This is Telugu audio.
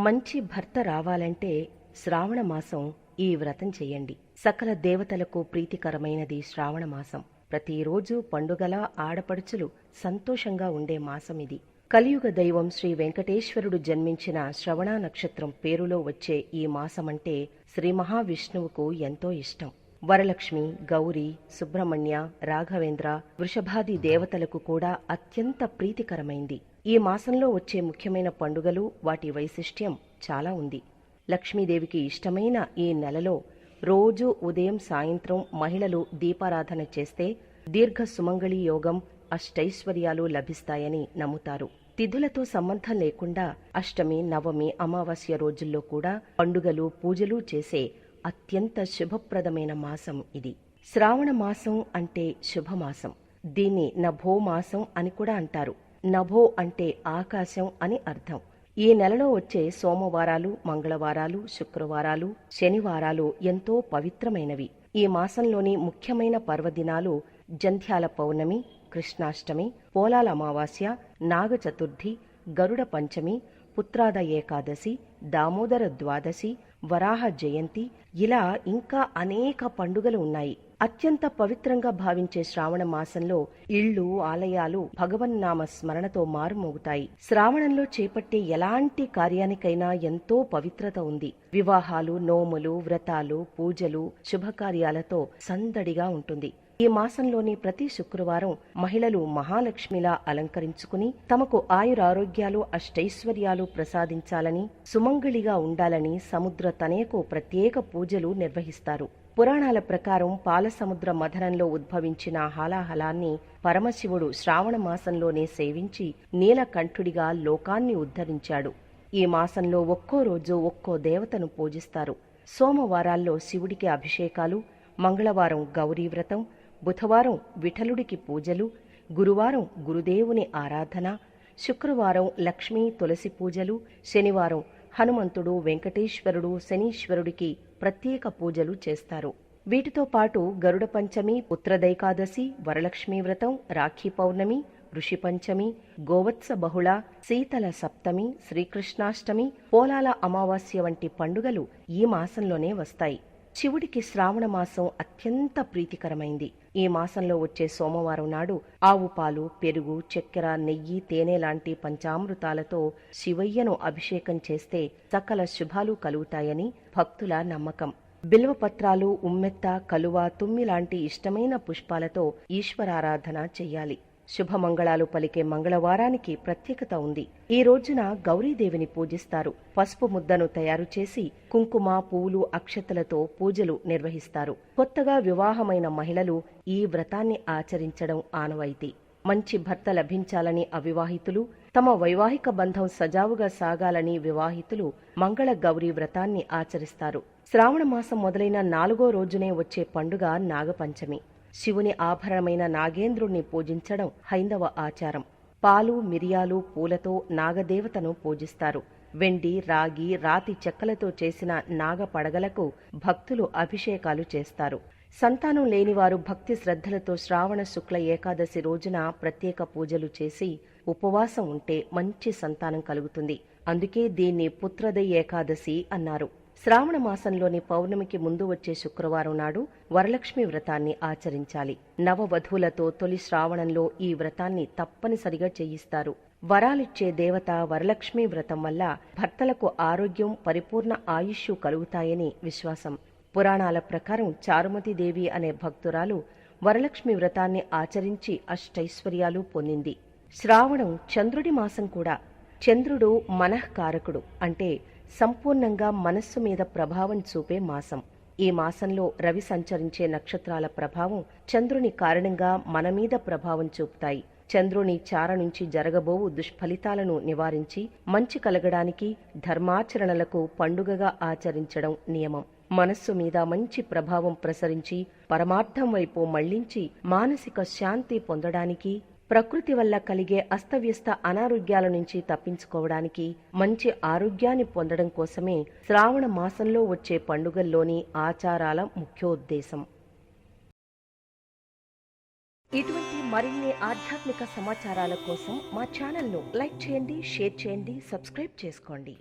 మంచి భర్త రావాలంటే శ్రావణ మాసం ఈ వ్రతం చెయ్యండి. సకల దేవతలకు ప్రీతికరమైనది శ్రావణ మాసం. ప్రతిరోజు పండుగలా ఆడపడుచులు సంతోషంగా ఉండే మాసం ఇది. కలియుగ దైవం శ్రీ వెంకటేశ్వరుడు జన్మించిన శ్రవణ నక్షత్రం పేరులో వచ్చే ఈ మాసమంటే శ్రీ మహావిష్ణువుకు ఎంతో ఇష్టం. వరలక్ష్మి, గౌరీ, సుబ్రహ్మణ్య, రాఘవేంద్ర, వృషభాది దేవతలకు కూడా అత్యంత ప్రీతికరమైంది. ఈ మాసంలో వచ్చే ముఖ్యమైన పండుగలు, వాటి వైశిష్ట్యం చాలా ఉంది. లక్ష్మీదేవికి ఇష్టమైన ఈ నెలలో రోజూ ఉదయం సాయంత్రం మహిళలు దీపారాధన చేస్తే దీర్ఘ సుమంగళి యోగం, అష్టైశ్వర్యాలు లభిస్తాయని నమ్ముతారు. తిథులతో సంబంధం లేకుండా అష్టమి, నవమి, అమావాస్య రోజుల్లో కూడా పండుగలు, పూజలు చేసే అత్యంత శుభప్రదమైన మాసం ఇది. శ్రావణ మాసం అంటే శుభమాసం. దీన్ని నభో మాసం అని కూడా అంటారు. నభో అంటే ఆకాశం అని అర్థం. ఈ నెలలో వచ్చే సోమవారాలు, మంగళవారాలు, శుక్రవారాలు, శనివారాలు ఎంతో పవిత్రమైనవి. ఈ మాసంలోని ముఖ్యమైన పర్వదినాలు జంధ్యాల పౌర్ణమి, కృష్ణాష్టమి, పోలాల అమావాస్య, నాగ చతుర్థి, గరుడ పంచమి, పుత్రాద ఏకాదశి, దామోదర ద్వాదశి, వరాహ జయంతి, ఇలా ఇంకా అనేక పండుగలు ఉన్నాయి. అత్యంత పవిత్రంగా భావించే శ్రావణ మాసంలో ఇళ్లు, ఆలయాలు భగవన్నామ స్మరణతో మారుమోగుతాయి. శ్రావణంలో చేపట్టే ఎలాంటి కార్యానికైనా ఎంతో పవిత్రత ఉంది. వివాహాలు, నోములు, వ్రతాలు, పూజలు, శుభకార్యాలతో సందడిగా ఉంటుంది. ఈ మాసంలోని ప్రతి శుక్రవారం మహిళలు మహాలక్ష్మిలా అలంకరించుకుని తమకు ఆయురారోగ్యాలు, అష్టైశ్వర్యాలు ప్రసాదించాలని, సుమంగళిగా ఉండాలని సముద్ర తనయకు ప్రత్యేక పూజలు నిర్వహిస్తారు. పురాణాల ప్రకారం పాలసముద్ర మథనంలో ఉద్భవించిన హాలాహలాన్ని పరమశివుడు శ్రావణ మాసంలోనే సేవించి నీలకంఠుడిగా లోకాన్ని ఉద్ధరించాడు. ఈ మాసంలో ఒక్కో రోజు ఒక్కో దేవతను పూజిస్తారు. సోమవారాల్లో శివుడికి అభిషేకాలు, మంగళవారం గౌరీ వ్రతం, బుధవారం విఠలుడికి పూజలు, గురువారం గురుదేవుని ఆరాధన, శుక్రవారం లక్ష్మీ తులసి పూజలు, శనివారం హనుమంతుడు, వెంకటేశ్వరుడు, శనీశ్వరుడికి ప్రత్యేక పూజలు చేస్తారు. వీటితో పాటు గరుడ పంచమి, పుత్రదైకాదశి, వరలక్ష్మీ వ్రతం, రాఖీ పౌర్ణమి, ఋషి పంచమి, గోవత్స బహుళ, శీతల సప్తమి, శ్రీకృష్ణాష్టమి, పోలాల అమావాస్య వంటి పండుగలు ఈ మాసంలోనే వస్తాయి. శివుడికి శ్రావణ మాసం అత్యంత ప్రీతికరమైంది. ఈ మాసంలో వచ్చే సోమవారం నాడు ఆవు పాలు, పెరుగు, చక్కెర, నెయ్యి, తేనె లాంటి పంచామృతాలతో శివయ్యను అభిషేకం చేస్తే సకల శుభాలు కలుగుతాయని భక్తుల నమ్మకం. బిల్వపత్రాలు, ఉమ్మెత్త, కలువ, తుమ్మి లాంటి ఇష్టమైన పుష్పాలతో ఈశ్వరారాధన చెయ్యాలి. శుభమంగళాలు పలికే మంగళవారానికి ప్రత్యేకత ఉంది. ఈ రోజున గౌరీదేవిని పూజిస్తారు. పసుపు ముద్దను తయారు చేసి కుంకుమ, పూలు, అక్షతలతో పూజలు నిర్వహిస్తారు. కొత్తగా వివాహమైన మహిళలు ఈ వ్రతాన్ని ఆచరించడం ఆనవాయితీ. మంచి భర్త లభించాలని అవివాహితులు, తమ వైవాహిక బంధం సజావుగా సాగాలని వివాహితులు మంగళ గౌరీ వ్రతాన్ని ఆచరిస్తారు. శ్రావణ మాసం మొదలైన 4వ రోజునే వచ్చే పండుగ నాగపంచమి. శివుని ఆభరణమైన నాగేంద్రుణ్ణి పూజించడం హైందవ ఆచారం. పాలు, మిరియాలు, పూలతో నాగదేవతను పూజిస్తారు. వెండి, రాగి, రాతి చెక్కలతో చేసిన నాగ పడగలకు భక్తులు అభిషేకాలు చేస్తారు. సంతానం లేనివారు భక్తి శ్రద్ధలతో శ్రావణ శుక్ల ఏకాదశి రోజున ప్రత్యేక పూజలు చేసి ఉపవాసం ఉంటే మంచి సంతానం కలుగుతుంది. అందుకే దీన్ని పుత్రదై ఏకాదశి అన్నారు. శ్రావణ మాసంలోని పౌర్ణమికి ముందు వచ్చే శుక్రవారం నాడు వరలక్ష్మి వ్రతాన్ని ఆచరించాలి. నవవధువులతో తొలి శ్రావణంలో ఈ వ్రతాన్ని తప్పనిసరిగా చేయిస్తారు. వరాలిచ్చే దేవత వరలక్ష్మి వ్రతం వల్ల భర్తలకు ఆరోగ్యం, పరిపూర్ణ ఆయుష్ కలుగుతాయని విశ్వాసం. పురాణాల ప్రకారం చారుమతీదేవి అనే భక్తురాలు వరలక్ష్మి వ్రతాన్ని ఆచరించి అష్టైశ్వర్యాలు పొందింది. శ్రావణం చంద్రుడి మాసం కూడా. చంద్రుడు మనఃకారకుడు, అంటే సంపూర్ణంగా మనస్సు మీద ప్రభావం చూపే మాసం. ఈ మాసంలో రవి సంచరించే నక్షత్రాల ప్రభావం చంద్రుని కారణంగా మన మీద ప్రభావం చూపుతాయి. చంద్రుని చార నుంచి జరగబోవు దుష్ఫలితాలను నివారించి మంచి కలగడానికి ధర్మాచరణలకు పండుగగా ఆచరించడం నియమం. మనస్సు మీద మంచి ప్రభావం ప్రసరించి పరమార్థం వైపు మళ్లించి మానసిక శాంతి పొందడానికి, ప్రకృతి వల్ల కలిగే అస్తవ్యస్త అనారోగ్యాల నుంచి తప్పించుకోవడానికి, మంచి ఆరోగ్యాన్ని పొందడం కోసమే శ్రావణ మాసంలో వచ్చే పండుగల్లోని ఆచారాల ముఖ్యోద్దేశం. ఇటువంటి మరిన్ని ఆధ్యాత్మిక సమాచారాల కోసం మా ఛానల్ను లైక్ చేయండి, షేర్ చేయండి, సబ్స్క్రైబ్ చేసుకోండి.